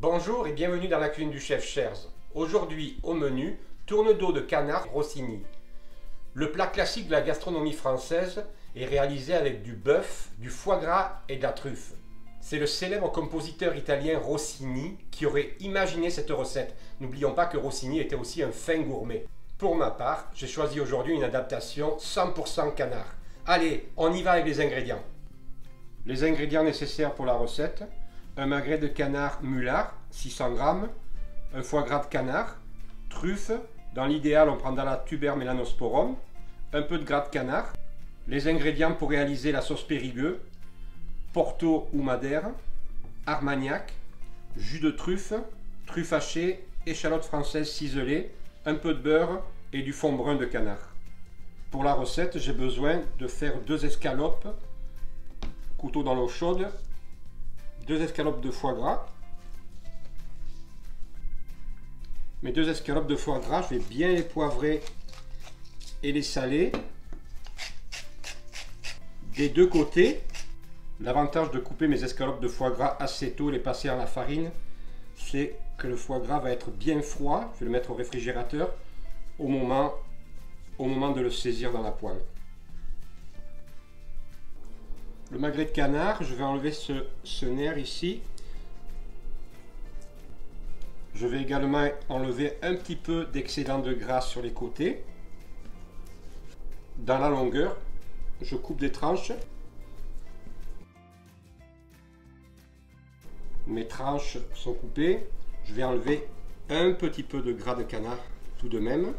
Bonjour et bienvenue dans la cuisine du chef Cherz. Aujourd'hui au menu, tourne-dos de canard Rossini. Le plat classique de la gastronomie française est réalisé avec du bœuf, du foie gras et de la truffe. C'est le célèbre compositeur italien Rossini qui aurait imaginé cette recette. N'oublions pas que Rossini était aussi un fin gourmet. Pour ma part, j'ai choisi aujourd'hui une adaptation 100% canard. Allez, on y va avec les ingrédients. Les ingrédients nécessaires pour la recette: un magret de canard mulard, 600 g, un foie gras de canard, truffe, dans l'idéal on prendra la tuber melanosporum, un peu de gras de canard. Les ingrédients pour réaliser la sauce périgueux: Porto ou Madère, Armagnac, jus de truffe, truffe hachée, échalote française ciselée, un peu de beurre et du fond brun de canard. Pour la recette, j'ai besoin de faire 2 escalopes, couteau dans l'eau chaude, 2 escalopes de foie gras. Mes 2 escalopes de foie gras, je vais bien les poivrer et les saler des deux côtés. L'avantage de couper mes escalopes de foie gras assez tôt et les passer dans la farine, c'est que le foie gras va être bien froid. Je vais le mettre au réfrigérateur au moment de le saisir dans la poêle. Le magret de canard, je vais enlever ce nerf ici. Je vais également enlever un petit peu d'excédent de gras sur les côtés. Dans la longueur, je coupe des tranches. Mes tranches sont coupées. Je vais enlever un petit peu de gras de canard tout de même.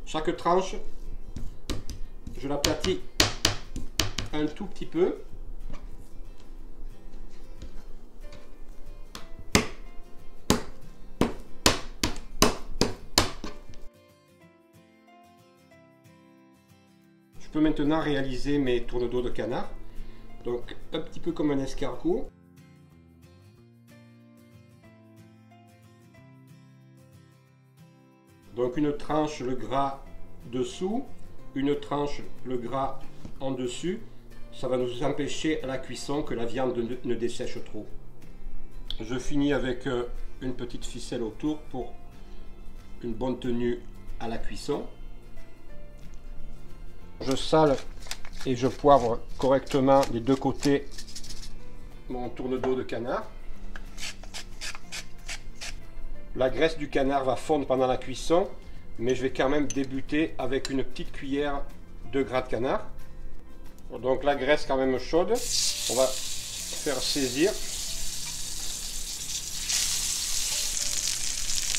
Chaque tranche, je l'aplatis un tout petit peu. Je peux maintenant réaliser mes tourne-dos de canard. Donc un petit peu comme un escargot. Donc une tranche le gras dessous, une tranche le gras en dessus. Ça va nous empêcher à la cuisson que la viande ne dessèche trop. Je finis avec une petite ficelle autour pour une bonne tenue à la cuisson. Je sale et je poivre correctement les deux côtés mon tourne-dos de canard. La graisse du canard va fondre pendant la cuisson, mais je vais quand même débuter avec une petite cuillère de gras de canard. Donc la graisse quand même chaude, on va faire saisir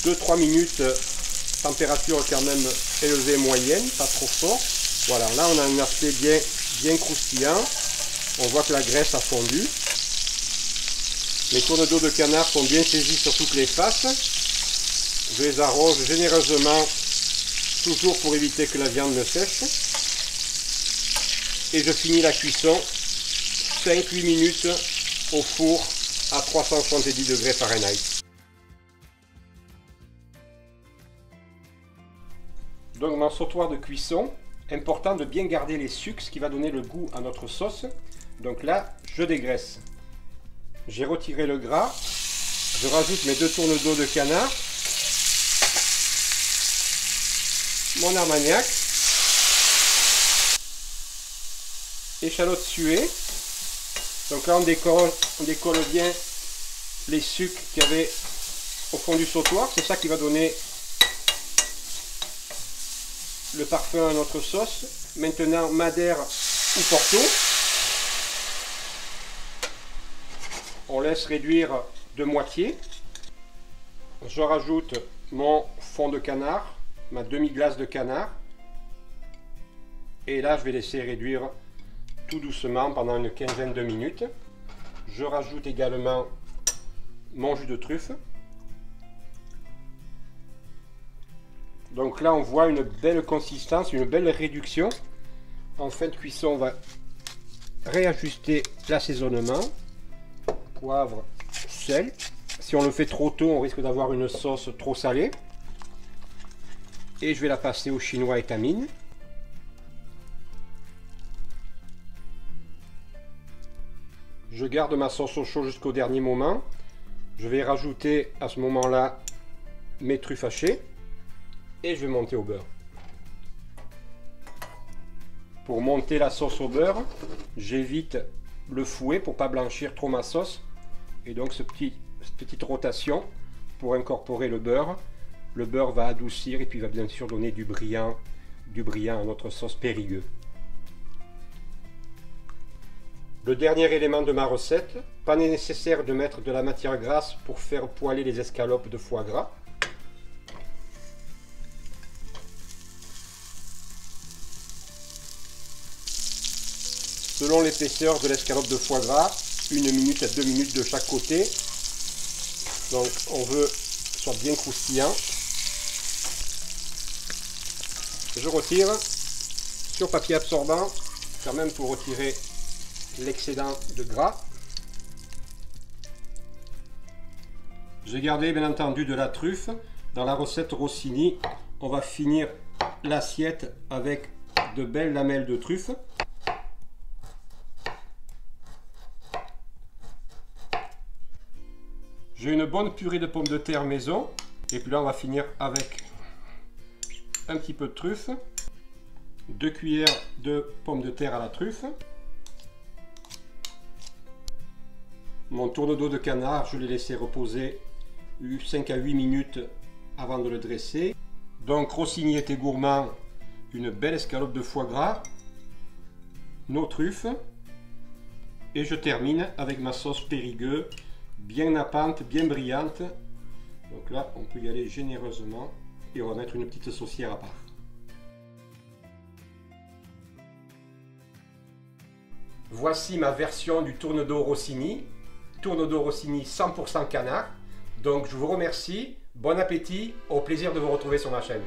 2-3 minutes, température quand même élevée moyenne, pas trop fort. Voilà, là on a un aspect bien croustillant, on voit que la graisse a fondu. Les tourne-dos de canard sont bien saisis sur toutes les faces. Je les arrose généreusement, toujours pour éviter que la viande ne sèche. Et je finis la cuisson 5-8 minutes au four à 370 degrés Fahrenheit. Donc mon sautoir de cuisson, important de bien garder les sucs, ce qui va donner le goût à notre sauce. Donc là, je dégraisse. J'ai retiré le gras, je rajoute mes 2 tourne-dos de canard, mon armagnac, échalote suée. Donc là on décolle bien les sucs qu'il y avait au fond du sautoir, c'est ça qui va donner le parfum à notre sauce. Maintenant Madère ou Porto. On laisse réduire de moitié. Je rajoute mon fond de canard, ma demi-glace de canard. Et là, je vais laisser réduire tout doucement pendant une quinzaine de minutes. Je rajoute également mon jus de truffe. Donc là, on voit une belle consistance, une belle réduction. En fin de cuisson, on va réajuster l'assaisonnement. Poivre, sel. Si on le fait trop tôt, on risque d'avoir une sauce trop salée. Et je vais la passer au chinois étamine. Je garde ma sauce au chaud jusqu'au dernier moment. Je vais rajouter à ce moment-là mes truffes hachées et je vais monter au beurre. Pour monter la sauce au beurre, j'évite le fouet pour ne pas blanchir trop ma sauce. Et donc cette petite rotation pour incorporer le beurre. Le beurre va adoucir et puis va bien sûr donner du brillant à notre sauce Périgueux. Le dernier élément de ma recette, pas nécessaire de mettre de la matière grasse pour faire poêler les escalopes de foie gras. Selon l'épaisseur de l'escalope de foie gras, 1 minute à 2 minutes de chaque côté. Donc on veut que ce soit bien croustillant. Je retire sur papier absorbant, quand même pour retirer l'excédent de gras. J'ai gardé bien entendu de la truffe. Dans la recette Rossini, on va finir l'assiette avec de belles lamelles de truffe. J'ai une bonne purée de pommes de terre maison. Et puis là, on va finir avec un petit peu de truffe. 2 cuillères de pommes de terre à la truffe. Mon tourne-dos de canard, je l'ai laissé reposer 5 à 8 minutes avant de le dresser. Donc Rossini était gourmand, une belle escalope de foie gras, nos truffes. Et je termine avec ma sauce Périgueux, bien nappante, bien brillante. Donc là, on peut y aller généreusement et on va mettre une petite saucière à part. Voici ma version du tourne-dos Rossini. Tourne-dos Rossini 100% canard. Donc je vous remercie, bon appétit, au plaisir de vous retrouver sur ma chaîne.